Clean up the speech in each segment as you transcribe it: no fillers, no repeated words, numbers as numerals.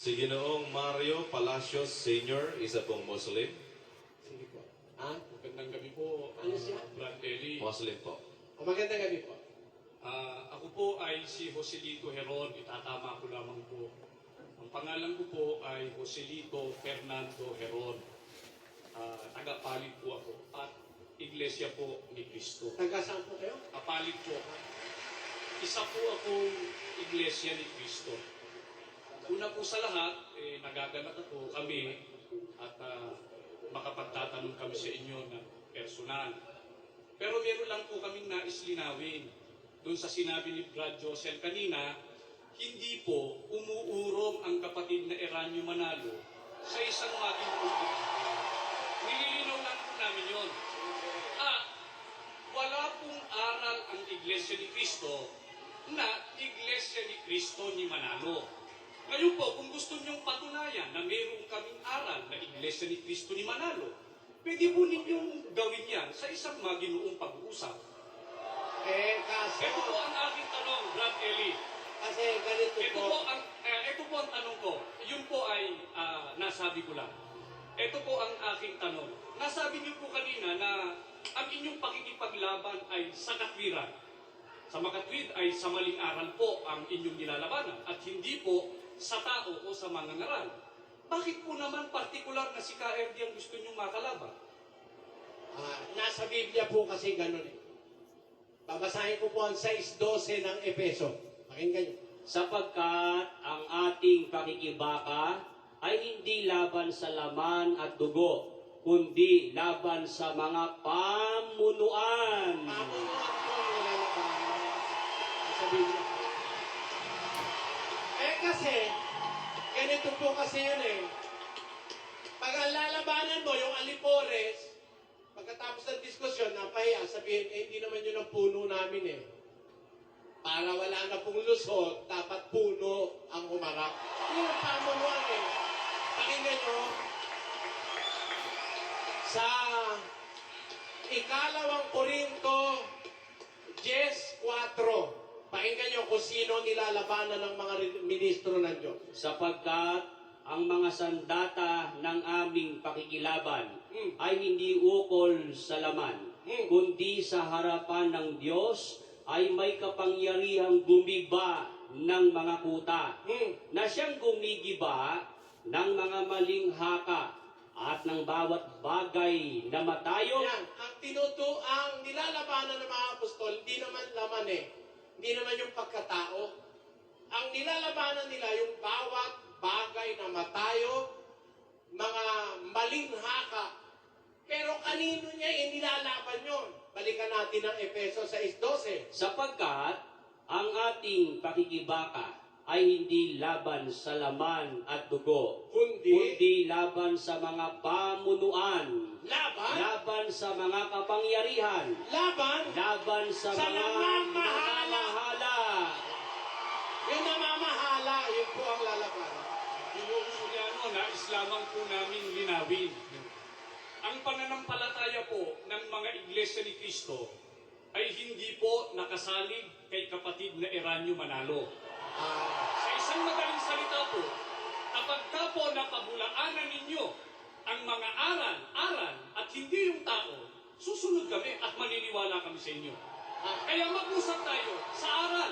Si Ginoong Mario Palacios Sr., isa pong Muslim. Sige po. Ha? Magandang gabi po, Ano siya? Brad Eli. Muslim po. O magandang gabi po. Ako po ay si Joselito Heron, itatama ko lamang po. Ang pangalan ko po ay Joselito Fernando Heron. Tagapalit po ako at Iglesia po ni Cristo. Taga saan po kayo? Kapalit po. Isa po akong Iglesia ni Cristo. Una po sa lahat, nagaganap ako kami at makapagtatanong kami sa inyo na personal. Pero meron lang po kaming nais linawin. Doon sa sinabi ni Brad Josel kanina, hindi po umuurong ang kapatid na Eranio Manalo sa isang maging publiko. Nililinaw lang po namin yun. Wala pong aral ang Iglesia ni Cristo na Iglesia ni Cristo ni Manalo. Ngayon po, kung gusto niyong patunayan na mayroong kaming aral na Iglesia ni Cristo ni Manalo, pwede po ninyong gawin yan sa isang maginoong pag-uusap. Kaso... Ito po ang aking tanong, Brad Eli. Kasi ganito po. Ito po ang tanong ko. Yun po ay nasabi ko lang. Ito po ang aking tanong. Nasabi niyo po kanina na ang inyong pakikipaglaban ay sa katwiran. Sa makatwid ay sa maling aral po ang inyong nilalabanan at hindi po sa tao o sa mga ngaral. Bakit po naman partikular na si KRD ang gusto niyong makalaban? Nasa Biblia po kasi ganun eh. Babasahin ko po ang 6:12 ng Efeso. Pakinggan niyo. Sapagkat ang ating pakikibaka ay hindi laban sa laman at dugo, kundi laban sa mga pamunuan. Pamunuan po ang nilalabanan. Nasa Biblia. Kasi, ganito po kasi yun eh. Pag ang lalabanan mo, yung alipores, pagkatapos ng diskusyon, napahiya, sabihin, hindi naman yun ang puno namin eh. Para wala na pong lusot, dapat puno ang umarap. Yun ang pamunuan eh. Pakinggan nyo, sa ikalawang Korinto 10:4, pakinggan nyo kung sino nilalabanan ng mga ministro ng Diyos. Sapagkat ang mga sandata ng aming pakikilaban ay hindi ukol sa laman, kundi sa harapan ng Diyos ay may kapangyarihang gumiba ng mga kuta, na siyang gumigiba ng mga maling haka at ng bawat bagay na matayo. Yan, ang nilalabanan ng mga apostol, hindi naman laman eh. Hindi naman yung pagkatao. Ang nilalabanan nila yung bawat bagay na matayo, mga maling haka. Pero kanino niya inilalaban yun? Balikan natin ang Efeso 6:12. Sapagkat ang ating pakikibaka ay hindi laban sa laman at dugo, kundi laban sa mga pamunuan, laban sa mga kapangyarihan, laban sa mga namamahala. Yung namamahala, yun po ang lalabanan. Ginoong nais lamang po namin linawin. Ang pananampalataya po ng mga Iglesia ni Cristo ay hindi po nakasalig kay kapatid na Eranio Manalo. Sa isang madaling salita po, kapag ka po napabulaanan ninyo ang mga aral at hindi yung tao, susunod kami at maniniwala kami sa inyo. Kaya mag-usap tayo sa aral,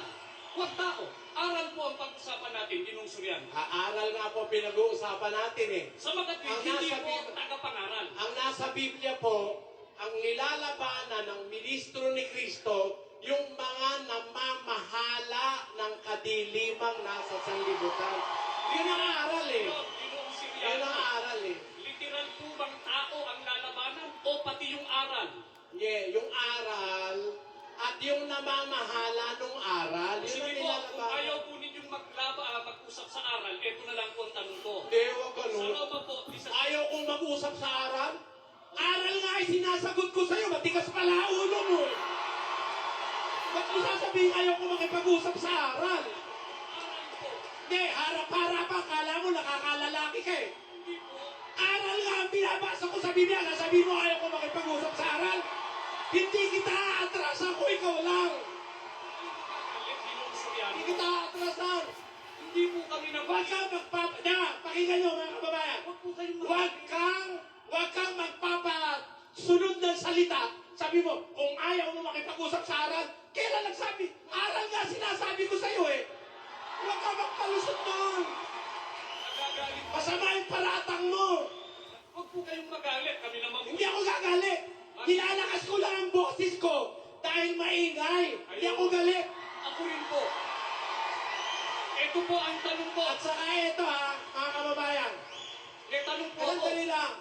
huwag tao. Aral po ang pag-usapan natin, Ginong Surian. Aral nga po pinag-uusapan natin eh. Sa makatwid, hindi po tagapangaral. Ang nasa Biblia po, ang nilalabanan ng ministro ni Kristo, yung mga namamahala ng kadilimang nasa sanlibutan. Yun ang aral eh. Ginong Surian. Yun ang aral eh. Literal po bang tao ang lalabanan o pati yung aral? Yeah, yung aral at yung namamahala ng aral. Yun ang Sige po, kung nilalabanan. ayaw po ninyong mag-usap sa aral, eto na lang po ang tanong ko. Hindi, wag Sa ganun. Roma po, Ayaw kong mag-usap sa aral? Aral nga ay sinasagot ko sa'yo. Matigas pala ulo mo eh. Ba't mo sasabihin ayaw ko makipag-usap sa aral? aral po. Hindi, harap-harapan. Kala mo nakakalalaki ka eh. Hindi po. Aral nga ang binabasa ko sa Biblia. Sasabihin mo ayaw ko makipag-usap sa aral. Hindi kita aatras ako, ikaw lang. Ginong Surian. Hindi kita atrasan. Hindi po kami Huwag ka magpapadya. pakinggan nyo mga kababayan. Huwag po kayong Huwag kang magpapasunod ng salita. Sabi mo, kung ayaw mo makipag-usap sa aral, kailan nagsabi? Aral nga sinasabi ko sa'yo eh. Huwag kang magpalusot doon. Nagagalit. Masama yung paratang mo. Huwag po kayong magalit. Kami naman po. Hindi ako gagalit. Nilalakas ko lang ang boses ko dahil maingay. Hindi ako galit. Ako rin po. Ito po ang tanong ko. At saka ito ha, mga kababayan. May tanong po Alam ako. dali lang.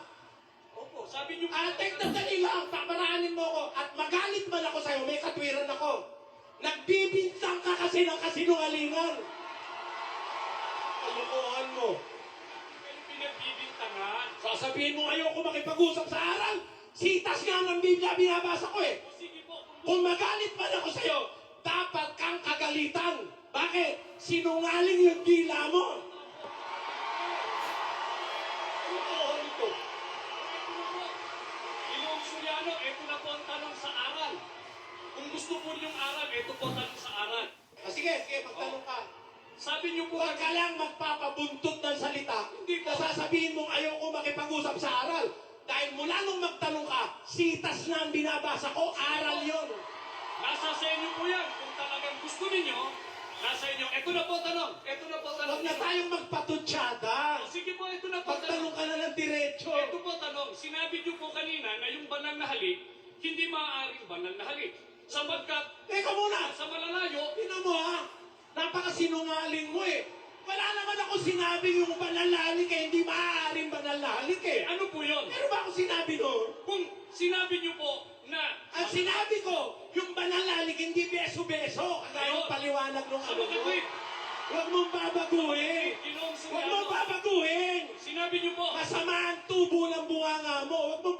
Opo, sabi niyo po. Atek na dali lang. Paparaanin mo ko. At magalit man ako sa'yo. May katwiran ako. Nagbibintang ka kasi ng kasinungalingan. Kalukuhan mo. Kayo pinagbibintangan. Sasabihin mo ayoko makipag-usap sa aral. Sitas nga ng Biblia binabasa ko eh. O sige po. Kung magalit man ako sa'yo, dapat kang kagalitan. Bakit? Sinungaling yung dila mo. Kalukuhan ito. Ito na po. Ginoong Suryano, ito na po ang tanong sa aral. Kung gusto po niyong aral, ito po ang tanong sa aral. Sige, magtanong ka. Sabi niyo po Huwag ka lang magpapabuntot ng salita. Hindi po. Na sasabihin mong ayoko makipag-usap sa aral. Dahil mula nung magtanong ka, sitas na ang binabasa ko, aral yon. Nasa sa inyo po yan. Kung talagang gusto ninyo, nasa inyo. Ito na po tanong. Ito na po tanong. Huwag na tayong magpatutsyada. Sige po, ito na po Pagtanong ka na ng diretso. Ito po tanong. Sinabi niyo po kanina na yung banal na halik, hindi maaaring banal na halik. Sapagkat Teka muna. sa malalayo, Tingnan mo ha. Napakasinungaling mo eh. Wala naman ako sinabing yung banal na halik eh. Hindi maaaring banal na halik eh. ano po yun? Pero ba ako sinabi noon? Kung sinabi niyo po na Ang sinabi ko, yung banal na halik hindi beso-beso. Kaya yung paliwanag ng sa ano mo. makatwid, Huwag mong babaguhin.